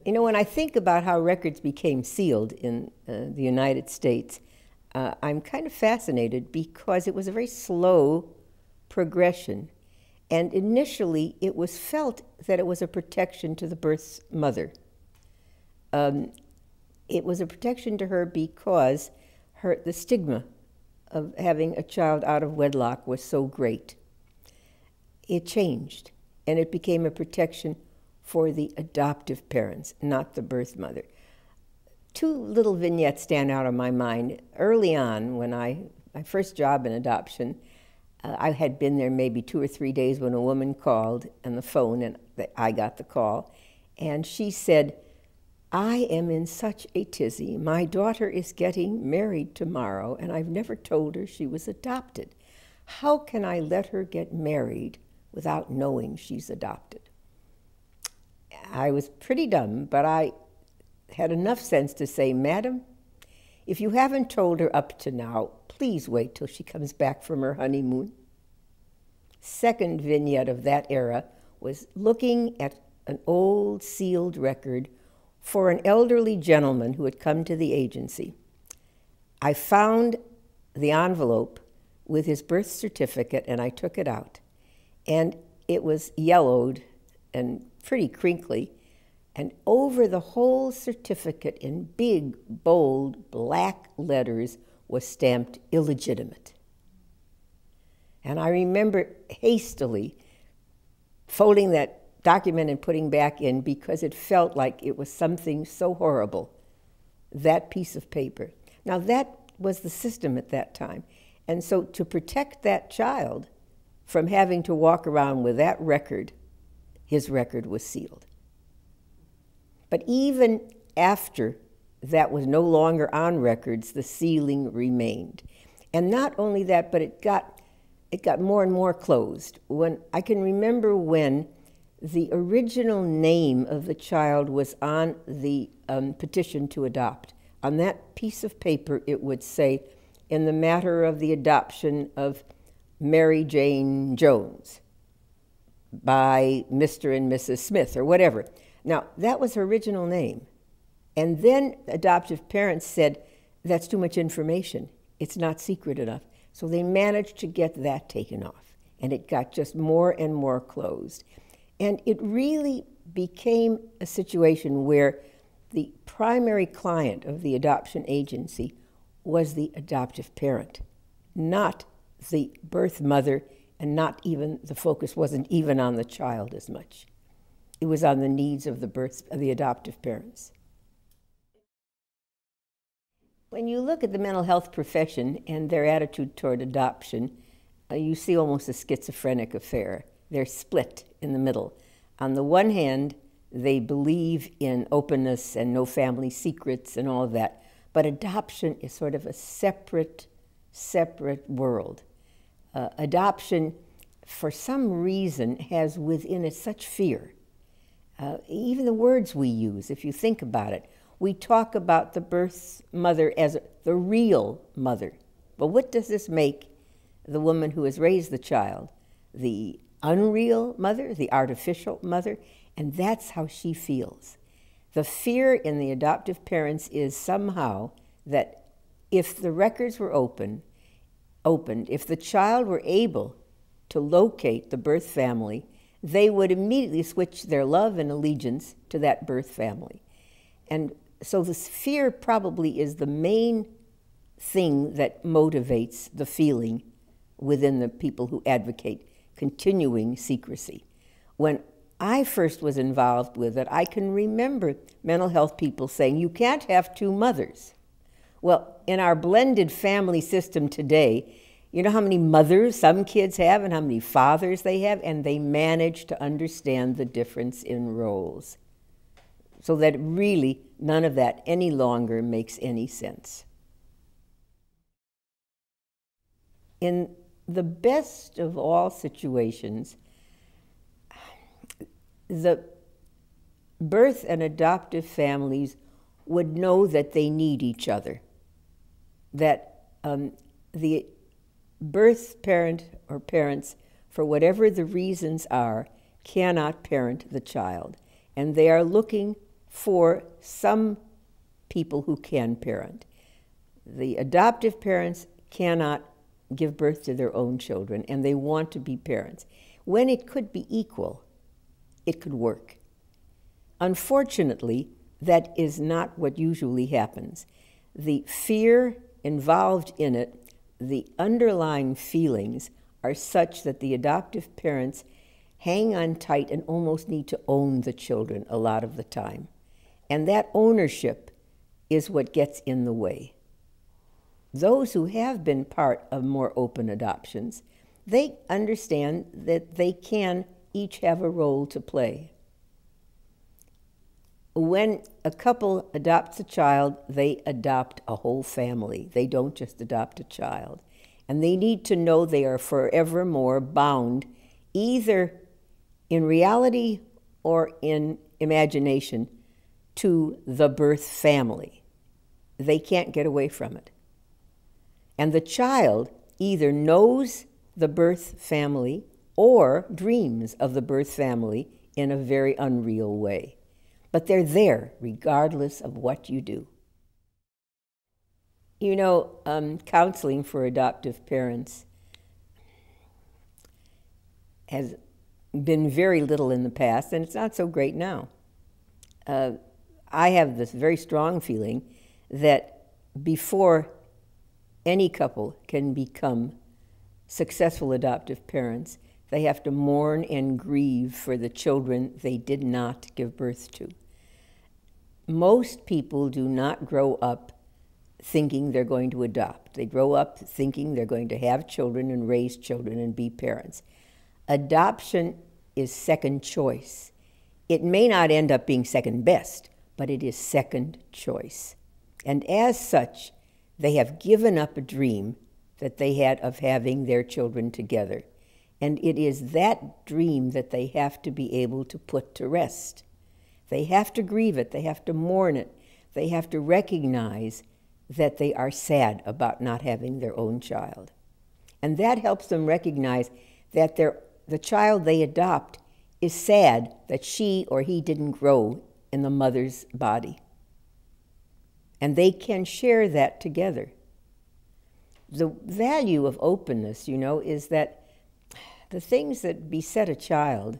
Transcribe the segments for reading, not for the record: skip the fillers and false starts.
You know, when I think about how records became sealed in the United States, I'm kind of fascinated because it was a very slow progression. And initially, it was felt that it was a protection to the birth mother. It was a protection to her because the stigma of having a child out of wedlock was so great. It changed, and it became a protection for the adoptive parents, not the birth mother. Two little vignettes stand out in my mind. Early on, when my first job in adoption, I had been there maybe 2 or 3 days when a woman called on the phone, and I got the call, and she said, "I am in such a tizzy. My daughter is getting married tomorrow, and I've never told her she was adopted. How can I let her get married without knowing she's adopted?" I was pretty dumb, but I had enough sense to say, "Madam, if you haven't told her up to now, please wait till she comes back from her honeymoon." Second vignette of that era was looking at an old sealed record for an elderly gentleman who had come to the agency. I found the envelope with his birth certificate, and I took it out. And it was yellowed and pretty crinkly, and over the whole certificate in big, bold, black letters was stamped "illegitimate." And I remember hastily folding that document and putting back in because it felt like it was something so horrible, that piece of paper. Now that was the system at that time. And so to protect that child from having to walk around with that record, his record was sealed. But even after that was no longer on records, the sealing remained. And not only that, but it got more and more closed. I can remember when the original name of the child was on the petition to adopt. On that piece of paper, it would say, "In the matter of the adoption of Mary Jane Jones by Mr. and Mrs. Smith," or whatever. Now, that was her original name. And then adoptive parents said, "That's too much information. It's not secret enough." So they managed to get that taken off, and it got just more and more closed. And it really became a situation where the primary client of the adoption agency was the adoptive parent, not the birth mother, and not even, the focus wasn't even on the child as much. It was on the needs of the adoptive parents. When you look at the mental health profession and their attitude toward adoption, you see almost a schizophrenic affair. They're split in the middle. On the one hand, they believe in openness and no family secrets and all of that, but adoption is sort of a separate world. Adoption, for some reason, has within it such fear. Even the words we use, if you think about it, we talk about the birth mother as the real mother. But what does this make the woman who has raised the child? The unreal mother, the artificial mother, and that's how she feels. The fear in the adoptive parents is somehow that if the records were opened, if the child were able to locate the birth family, they would immediately switch their love and allegiance to that birth family. And so this fear probably is the main thing that motivates the feeling within the people who advocate continuing secrecy. When I first was involved with it, I can remember mental health people saying, "You can't have two mothers." Well, in our blended family system today, you know how many mothers some kids have and how many fathers they have, and they manage to understand the difference in roles. So that really none of that any longer makes any sense. In the best of all situations, the birth and adoptive families would know that they need each other, that the birth parent or parents, for whatever the reasons are, cannot parent the child. And they are looking for some people who can parent. The adoptive parents cannot give birth to their own children, and they want to be parents. When it could be equal, it could work. Unfortunately, that is not what usually happens. The fear involved in it, the underlying feelings, are such that the adoptive parents hang on tight and almost need to own the children a lot of the time. And that ownership is what gets in the way. Those who have been part of more open adoptions, they understand that they can each have a role to play. When a couple adopts a child, they adopt a whole family. They don't just adopt a child. And they need to know they are forevermore bound, either in reality or in imagination, to the birth family. They can't get away from it. And the child either knows the birth family or dreams of the birth family in a very unreal way. But they're there regardless of what you do. You know, counseling for adoptive parents has been very little in the past, and it's not so great now. I have this very strong feeling that before any couple can become successful adoptive parents, they have to mourn and grieve for the children they did not give birth to. Most people do not grow up thinking they're going to adopt. They grow up thinking they're going to have children and raise children and be parents. Adoption is second choice. It may not end up being second best, but it is second choice. And as such, they have given up a dream that they had of having their children together. And it is that dream that they have to be able to put to rest. They have to grieve it. They have to mourn it. They have to recognize that they are sad about not having their own child. And that helps them recognize that the child they adopt is sad that she or he didn't grow in the mother's body. And they can share that together. The value of openness, you know, is that the things that beset a child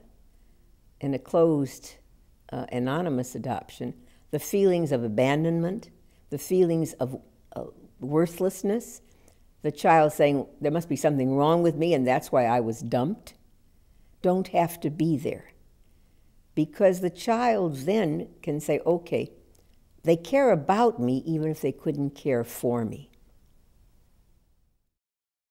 in a closed, anonymous adoption, the feelings of abandonment, the feelings of worthlessness, the child saying, there must be something wrong with me and that's why I was dumped, don't have to be there. Because the child then can say, okay, they care about me even if they couldn't care for me.